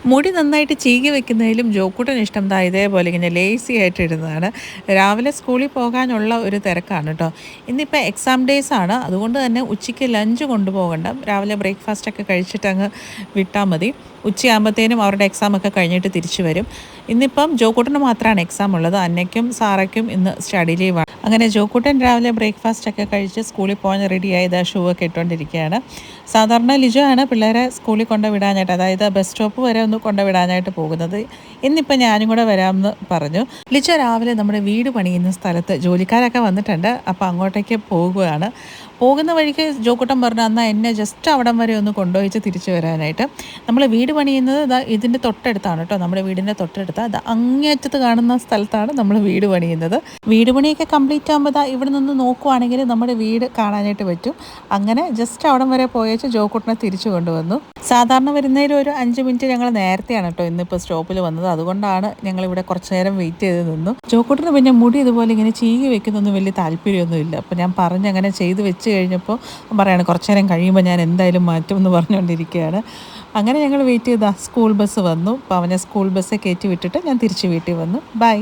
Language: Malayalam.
മുടി നന്നായിട്ട് ചീകി വെക്കുന്നതിലും ജോക്കൂട്ടന് ഇഷ്ടം ഇതേപോലെ ഇങ്ങനെ ലേസി ആയിട്ട് ഇടുന്നതാണ്. രാവിലെ സ്കൂളിൽ പോകാനുള്ള ഒരു തിരക്കാണ് കേട്ടോ. ഇന്നിപ്പോൾ എക്സാം ഡേയ്സ് ആണ്, അതുകൊണ്ട് തന്നെ ഉച്ചയ്ക്ക് ലഞ്ച് കൊണ്ടുപോകണ്ട, രാവിലെ ബ്രേക്ക്ഫാസ്റ്റൊക്കെ കഴിച്ചിട്ട് അങ്ങ് വിട്ടാൽ മതി. ഉച്ചയാകുമ്പോഴത്തേനും അവരുടെ എക്സാമൊക്കെ കഴിഞ്ഞിട്ട് തിരിച്ചു വരും. ഇന്നിപ്പം ജോക്കൂട്ടന് മാത്രമാണ് എക്സാം ഉള്ളത്, അന്നയ്ക്കും സാറയ്ക്കും ഇന്ന് സ്റ്റഡി ലീവാണ്. അങ്ങനെ ജോക്കൂട്ടൻ രാവിലെ ബ്രേക്ക്ഫാസ്റ്റൊക്കെ കഴിച്ച് സ്കൂളിൽ പോകാൻ റെഡിയായത് ഷൂ ഒക്കെ ഇട്ടുകൊണ്ടിരിക്കുകയാണ്. സാധാരണ ലിജോ ആണ് പിള്ളേരെ സ്കൂളിൽ കൊണ്ടുവിടാനായിട്ട്, അതായത് ബസ് സ്റ്റോപ്പ് വരെ ഒന്ന് കൊണ്ടുവിടാനായിട്ട് പോകുന്നത്. ഇന്നിപ്പോൾ ഞാനും കൂടെ വരാമെന്ന് പറഞ്ഞു. ലിജോ രാവിലെ നമ്മുടെ വീട് പണിയുന്ന സ്ഥലത്ത് ജോലിക്കാരൊക്കെ വന്നിട്ടുണ്ട്, അപ്പോൾ അങ്ങോട്ടേക്ക് പോകുകയാണ്. പോകുന്ന വഴിക്ക് ജോക്കൂട്ടൻ പറഞ്ഞു എന്നാൽ എന്നെ ജസ്റ്റ് അവിടം വരെ ഒന്ന് കൊണ്ടുപോയിച്ച് തിരിച്ചു വരാനായിട്ട്. നമ്മൾ വീട് പണിയുന്നത് ഇതിൻ്റെ തൊട്ടടുത്താണ് കേട്ടോ, നമ്മുടെ വീടിൻ്റെ തൊട്ടടുത്ത് അത് അങ്ങേയറ്റത്ത് കാണുന്ന സ്ഥലത്താണ് നമ്മൾ വീട് പണിയുന്നത്. വീട് പണിയൊക്കെ കംപ്ലീറ്റ് ആകുമ്പോൾ ഇവിടെ നിന്ന് നോക്കുവാണെങ്കിൽ നമ്മുടെ വീട് കാണാനായിട്ട് പറ്റും. അങ്ങനെ ജസ്റ്റ് അവിടം വരെ പോയേച്ച് ജോക്കൂട്ടനെ തിരിച്ചു കൊണ്ടുവന്നു. സാധാരണ വരുന്നതിൽ ഒരു 5 മിനിറ്റ് ഞങ്ങൾ നേരത്തെയാണ് കേട്ടോ ഇന്നിപ്പോൾ സ്റ്റോപ്പിൽ വന്നത്, അതുകൊണ്ടാണ് ഞങ്ങളിവിടെ കുറച്ച് നേരം വെയിറ്റ് ചെയ്ത് നിന്നു. ജോക്കൂട്ടന് പിന്നെ മുടി ഇതുപോലെ ഇങ്ങനെ ചീകി വെക്കുന്നൊന്നും വലിയ താല്പര്യമൊന്നുമില്ല. അപ്പോൾ ഞാൻ അങ്ങനെ ചെയ്ത് വെച്ച് കഴിഞ്ഞപ്പോൾ പറയാണ് കുറച്ച് നേരം കഴിയുമ്പോൾ ഞാൻ എന്തായാലും മാറ്റും എന്ന് പറഞ്ഞുകൊണ്ടിരിക്കുകയാണ്. അങ്ങനെ ഞങ്ങൾ വെയിറ്റ് ചെയ്താൽ സ്കൂൾ ബസ് വന്നു. അപ്പോൾ അവനെ സ്കൂൾ ബസ്സെ കയറ്റി വിട്ടിട്ട് ഞാൻ തിരിച്ച് വീട്ടിൽ വന്നു. ബൈ.